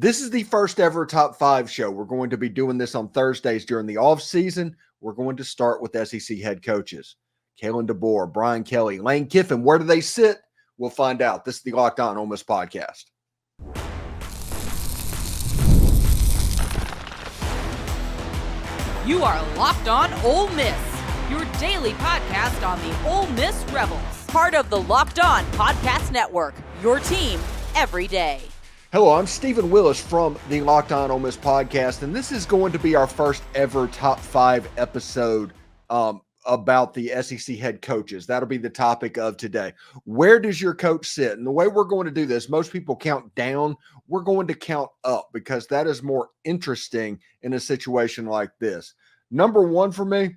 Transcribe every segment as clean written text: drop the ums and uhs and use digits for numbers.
This is the first ever top 5 show. We're going to be doing this on Thursdays during the off season. We're going to start with SEC head coaches. Kalen DeBoer, Brian Kelly, Lane Kiffin. Where do they sit? We'll find out. This is the Locked On Ole Miss podcast. You are Locked On Ole Miss, your daily podcast on the Ole Miss Rebels. Part of the Locked On Podcast Network, your team every day. Hello, I'm Stephen Willis from the Locked On Ole Miss podcast, and this is going to be our first ever top 5 episode about the SEC head coaches. That'll be the topic of today. Where does your coach sit? And the way we're going to do this, most people count down. We're going to count up because that is more interesting in a situation like this. Number 1 for me,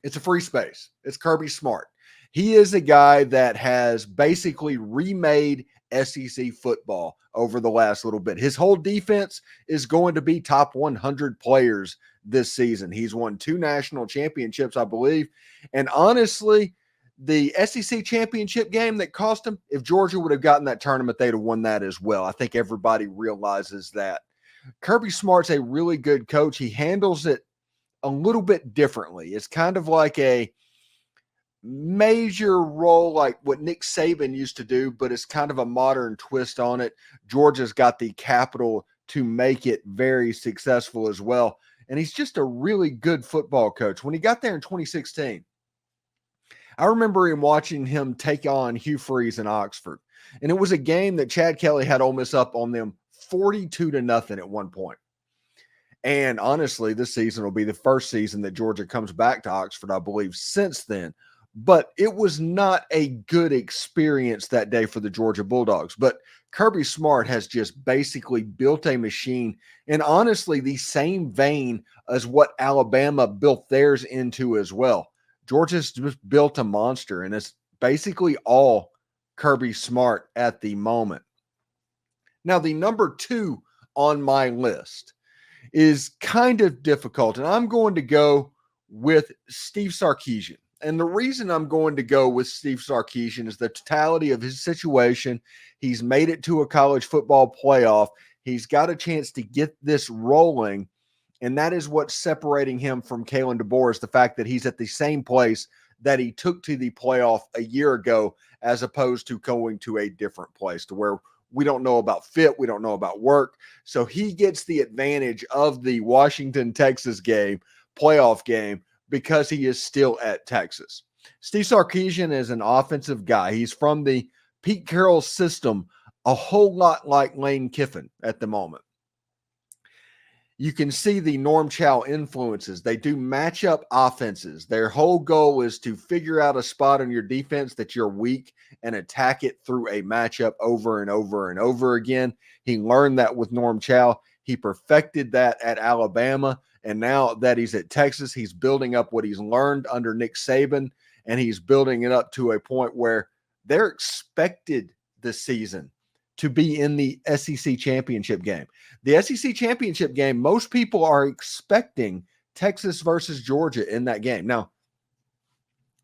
it's a free space. It's Kirby Smart. He is a guy that has basically remade SEC football over the last little bit. His whole defense is going to be top 100 players this season. He's won 2 national championships, I believe. And honestly, the SEC championship game that cost him, if Georgia would have gotten that tournament, they'd have won that as well. I think everybody realizes that. Kirby Smart's a really good coach. He handles it a little bit differently. It's kind of like a major role like what Nick Saban used to do, but it's kind of a modern twist on it. Georgia's got the capital to make it very successful as well. And he's just a really good football coach. When he got there in 2016, I remember him watching him take on Hugh Freeze in Oxford. And it was a game that Chad Kelly had Ole Miss up on them 42-0 at one point. And honestly, this season will be the first season that Georgia comes back to Oxford, I believe, since then. But it was not a good experience that day for the Georgia Bulldogs. But Kirby Smart has just basically built a machine in honestly the same vein as what Alabama built theirs into as well. Georgia's just built a monster, and it's basically all Kirby Smart at the moment. Now, the number 2 on my list is kind of difficult, and I'm going to go with Steve Sarkeesian. And the reason I'm going to go with Steve Sarkeesian is the totality of his situation. He's made it to a college football playoff. He's got a chance to get this rolling, and that is what's separating him from Kalen DeBoer, is the fact that he's at the same place that he took to the playoff a year ago, as opposed to going to a different place to where we don't know about fit, we don't know about work. So he gets the advantage of the Washington, Texas game, playoff game, because he is still at Texas. Steve Sarkeesian is an offensive guy. He's from the Pete Carroll system, a whole lot like Lane Kiffin at the moment. You can see the Norm Chow influences. They do matchup offenses. Their whole goal is to figure out a spot on your defense that you're weak and attack it through a matchup over and over and over again. He learned that with Norm Chow. He perfected that at Alabama. And now that he's at Texas, he's building up what he's learned under Nick Saban, and he's building it up to a point where they're expected this season to be in the SEC championship game. The SEC championship game, most people are expecting Texas versus Georgia in that game. Now,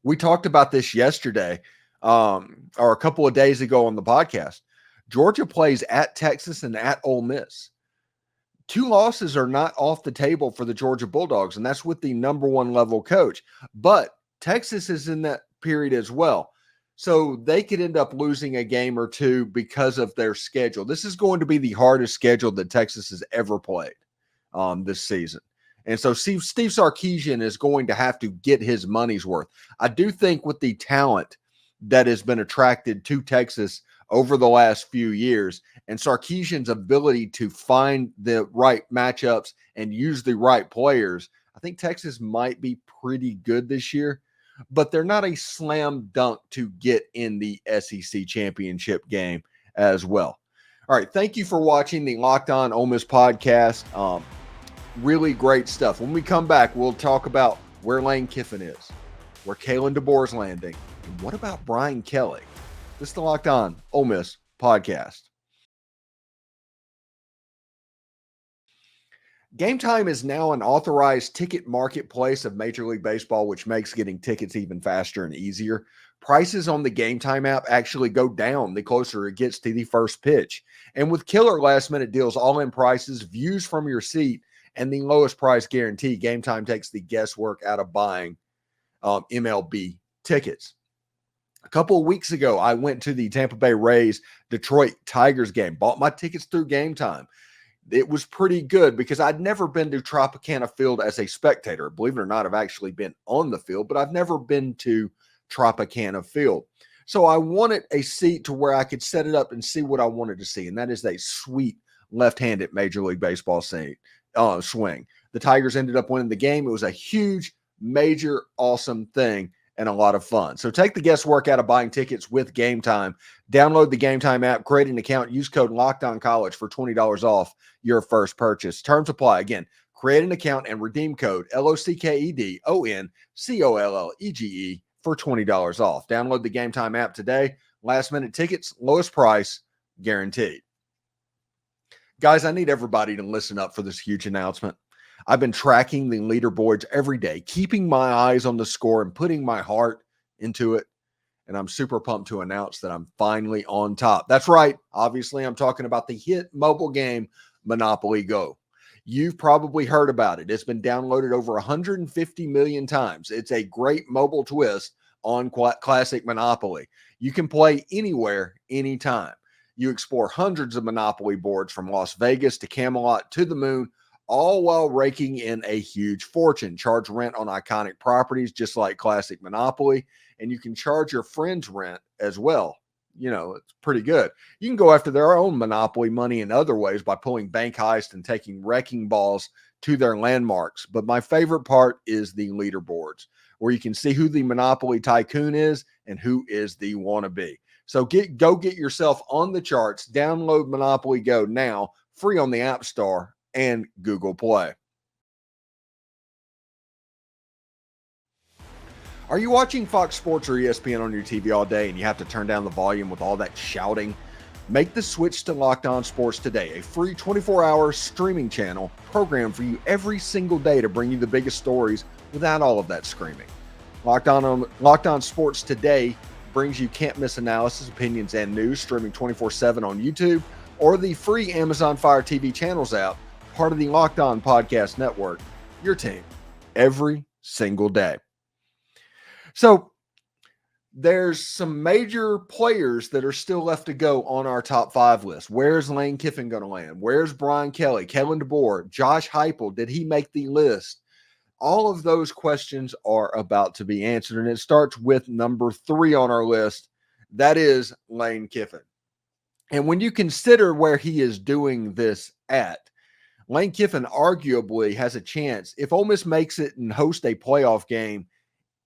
we talked about this yesterday or a couple of days ago on the podcast. Georgia plays at Texas and at Ole Miss. 2 losses are not off the table for the Georgia Bulldogs, and that's with the number 1 level coach. But Texas is in that period as well. So they could end up losing a game or 2 because of their schedule. This is going to be the hardest schedule that Texas has ever played this season. And so Steve Sarkeesian is going to have to get his money's worth. I do think with the talent that has been attracted to Texas over the last few years, and Sarkeesian's ability to find the right matchups and use the right players, I think Texas might be pretty good this year, but they're not a slam dunk to get in the SEC championship game as well. All right, thank you for watching the Locked On Ole Miss podcast. Really great stuff. When we come back, we'll talk about where Lane Kiffin is, where Kalen DeBoer's landing, and what about Brian Kelly? This is the Locked On Ole Miss podcast. Gametime is now an authorized ticket marketplace of Major League Baseball, which makes getting tickets even faster and easier. Prices on the Gametime app actually go down the closer it gets to the first pitch. And with killer last-minute deals, all-in prices, views from your seat, and the lowest price guarantee, Gametime takes the guesswork out of buying MLB tickets. A couple of weeks ago, I went to the Tampa Bay Rays Detroit Tigers game, bought my tickets through Gametime. It was pretty good because I'd never been to Tropicana Field as a spectator. Believe it or not, I've actually been on the field, but I've never been to Tropicana Field. So I wanted a seat to where I could set it up and see what I wanted to see, and that is a sweet left-handed Major League Baseball swing. The Tigers ended up winning the game. It was a huge, major, awesome thing and a lot of fun. So take the guesswork out of buying tickets with Gametime. Download the Gametime app, create an account, use code LOCKEDONCollege for $20 off your first purchase. Terms apply. Again, create an account and redeem code LOCKEDONCOLLEGE for $20 off. Download the Gametime app today. Last minute tickets, lowest price, guaranteed. Guys, I need everybody to listen up for this huge announcement. I've been tracking the leaderboards every day, keeping my eyes on the score and putting my heart into it. And I'm super pumped to announce that I'm finally on top. That's right. Obviously, I'm talking about the hit mobile game, Monopoly Go. You've probably heard about it. It's been downloaded over 150 million times. It's a great mobile twist on classic Monopoly. You can play anywhere, anytime. You explore hundreds of Monopoly boards from Las Vegas to Camelot to the moon, all while raking in a huge fortune. Charge rent on iconic properties just like classic Monopoly, and you can charge your friends rent as well. You know, it's pretty good. You can go after their own Monopoly money in other ways by pulling bank heists and taking wrecking balls to their landmarks. But my favorite part is the leaderboards, where you can see who the Monopoly tycoon is and who is the wannabe. So go get yourself on the charts. Download Monopoly Go now, free on the App Store and Google Play. Are you watching Fox Sports or ESPN on your TV all day and you have to turn down the volume with all that shouting? Make the switch to Locked On Sports today, a free 24-hour streaming channel programmed for you every single day to bring you the biggest stories without all of that screaming. Locked On Sports today brings you can't-miss analysis, opinions, and news, streaming 24/7 on YouTube or the free Amazon Fire TV channels app, part of the Locked On Podcast Network. Your team every single day. So there's some major players that are still left to go on our top 5 list. Where's Lane Kiffin going to land? Where's Brian Kelly, Kalen DeBoer, Josh Heupel? Did he make the list? All of those questions are about to be answered, and it starts with number 3 on our list. That is Lane Kiffin. And when you consider where he is doing this at, Lane Kiffin arguably has a chance. If Ole Miss makes it and hosts a playoff game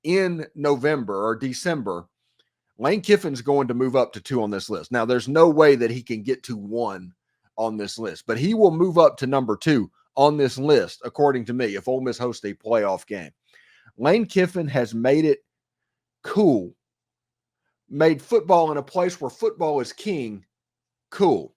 in November or December, Lane Kiffin's going to move up to 2 on this list. Now, there's no way that he can get to 1 on this list, but he will move up to number 2 on this list, according to me, if Ole Miss hosts a playoff game. Lane Kiffin has made it cool, made football in a place where football is king cool.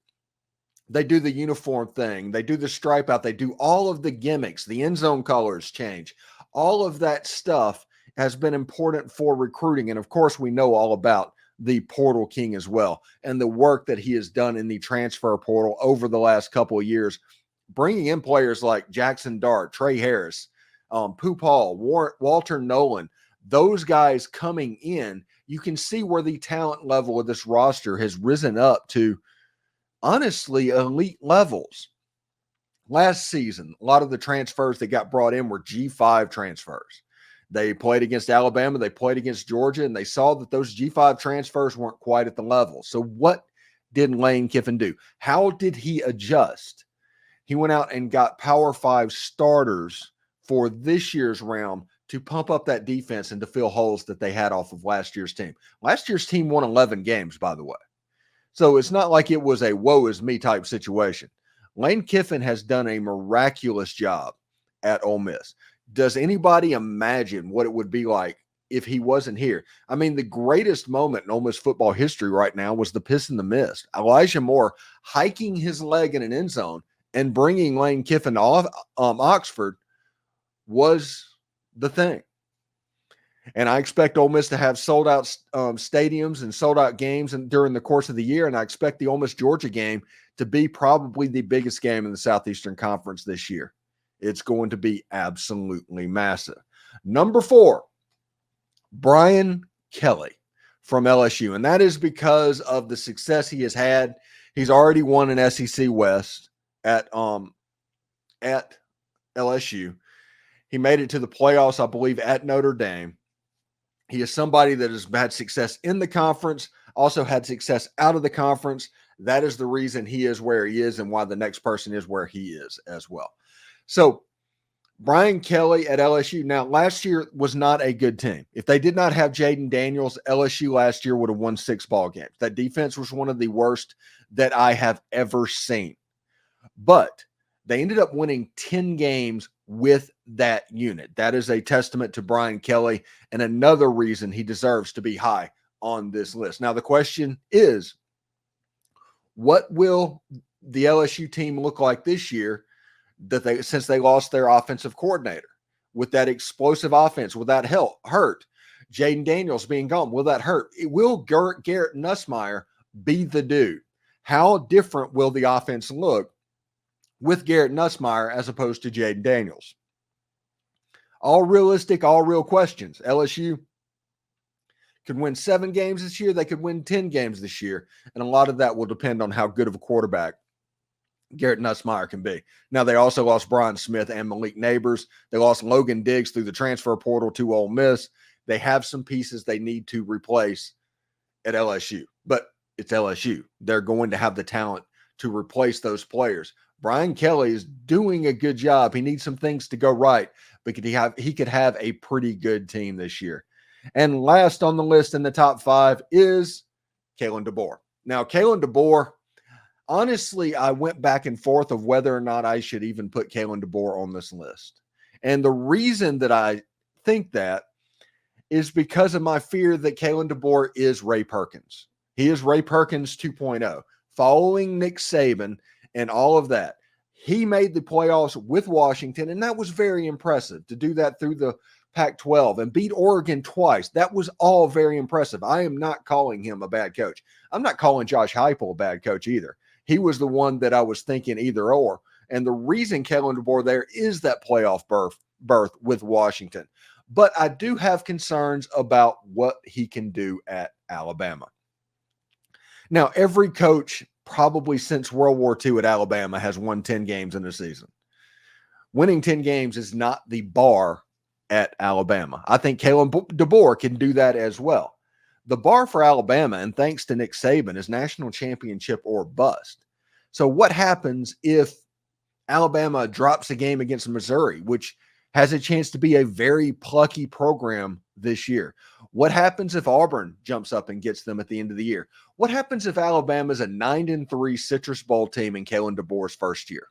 They do the uniform thing. They do the stripe out. They do all of the gimmicks. The end zone colors change. All of that stuff has been important for recruiting. And of course, we know all about the portal king as well and the work that he has done in the transfer portal over the last couple of years, bringing in players like Jackson Dart, Trey Harris, Pooh Paul, Walter Nolan. Those guys coming in, you can see where the talent level of this roster has risen up to, honestly, elite levels. Last season, a lot of the transfers that got brought in were G5 transfers. They played against Alabama, they played against Georgia, and they saw that those G5 transfers weren't quite at the level. So what did Lane Kiffin do? How did he adjust? He went out and got Power 5 starters for this year's round to pump up that defense and to fill holes that they had off of last year's team. Last year's team won 11 games, by the way. So it's not like it was a woe is me type situation. Lane Kiffin has done a miraculous job at Ole Miss. Does anybody imagine what it would be like if he wasn't here? I mean, the greatest moment in Ole Miss football history right now was the piss in the mist. Elijah Moore hiking his leg in an end zone and bringing Lane Kiffin off Oxford was the thing. And I expect Ole Miss to have sold out stadiums and sold out games during the course of the year. And I expect the Ole Miss Georgia game to be probably the biggest game in the Southeastern Conference this year. It's going to be absolutely massive. Number 4, Brian Kelly from LSU. And that is because of the success he has had. He's already won an SEC West at LSU. He made it to the playoffs, I believe, at Notre Dame. He is somebody that has had success in the conference, also had success out of the conference. That is the reason he is where he is and why the next person is where he is as well. So Brian Kelly at LSU. Now, last year was not a good team. If they did not have Jaden Daniels, LSU last year would have won 6 ball games. That defense was one of the worst that I have ever seen. But they ended up winning 10 games with that unit. That is a testament to Brian Kelly and another reason he deserves to be high on this list. Now, the question is, what will the LSU team look like this year since they lost their offensive coordinator? With that explosive offense, will that hurt? Jaden Daniels being gone, will that hurt? Will Garrett Nussmeier be the dude? How different will the offense look with Garrett Nussmeier as opposed to Jaden Daniels? All realistic, all real questions. LSU could win 7 games this year. They could win 10 games this year. And a lot of that will depend on how good of a quarterback Garrett Nussmeier can be. Now, they also lost Brian Smith and Malik Neighbors. They lost Logan Diggs through the transfer portal to Ole Miss. They have some pieces they need to replace at LSU. But it's LSU. They're going to have the talent to replace those players. Brian Kelly is doing a good job. He needs some things to go right, but he could have a pretty good team this year. And last on the list in the top 5 is Kalen DeBoer. Now, Kalen DeBoer, honestly, I went back and forth of whether or not I should even put Kalen DeBoer on this list. And the reason that I think that is because of my fear that Kalen DeBoer is Ray Perkins. He is Ray Perkins 2.0, following Nick Saban and all of that. He made the playoffs with Washington, and that was very impressive to do that through the Pac-12 and beat Oregon twice. That was all very impressive. I am not calling him a bad coach. I'm not calling Josh Heupel a bad coach either. He was the one that I was thinking either or. And the reason Kalen DeBoer there is that playoff berth with Washington. But I do have concerns about what he can do at Alabama. Now, every coach probably since World War II at Alabama has won 10 games in a season. Winning 10 games is not the bar at Alabama. I think Kalen DeBoer can do that as well. The bar for Alabama, and thanks to Nick Saban, is national championship or bust. So what happens if Alabama drops a game against Missouri, which has a chance to be a very plucky program this year? What happens if Auburn jumps up and gets them at the end of the year? What happens if Alabama is a 9-3 Citrus Bowl team in Kalen DeBoer's first year?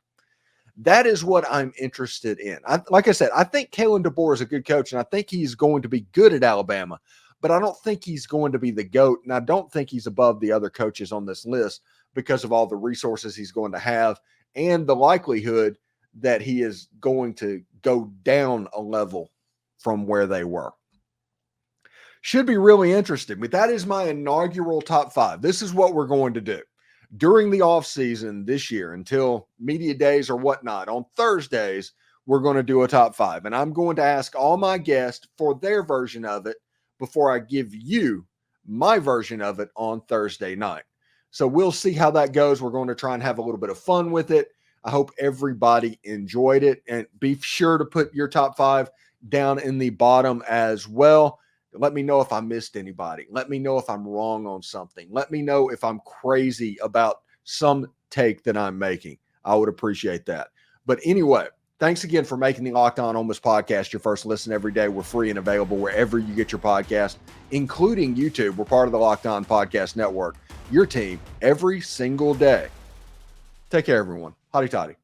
That is what I'm interested in. Like I said, I think Kalen DeBoer is a good coach, and I think he's going to be good at Alabama, but I don't think he's going to be the GOAT, and I don't think he's above the other coaches on this list because of all the resources he's going to have and the likelihood that he is going to go down a level from where they were. Should be really interesting, but that is my inaugural top 5. This is what we're going to do during the offseason this year until media days or whatnot. On Thursdays, we're going to do a top 5, and I'm going to ask all my guests for their version of it before I give you my version of it on Thursday night. So we'll see how that goes. We're going to try and have a little bit of fun with it. I hope everybody enjoyed it, and be sure to put your top 5 down in the bottom as well. Let me know if I missed anybody. Let me know if I'm wrong on something. Let me know if I'm crazy about some take that I'm making. I would appreciate that. But anyway, thanks again for making the Locked On Ole Miss podcast your first listen every day. We're free and available wherever you get your podcast, including YouTube. We're part of the Locked On Podcast Network, your team every single day. Take care, everyone. Hotty toddy.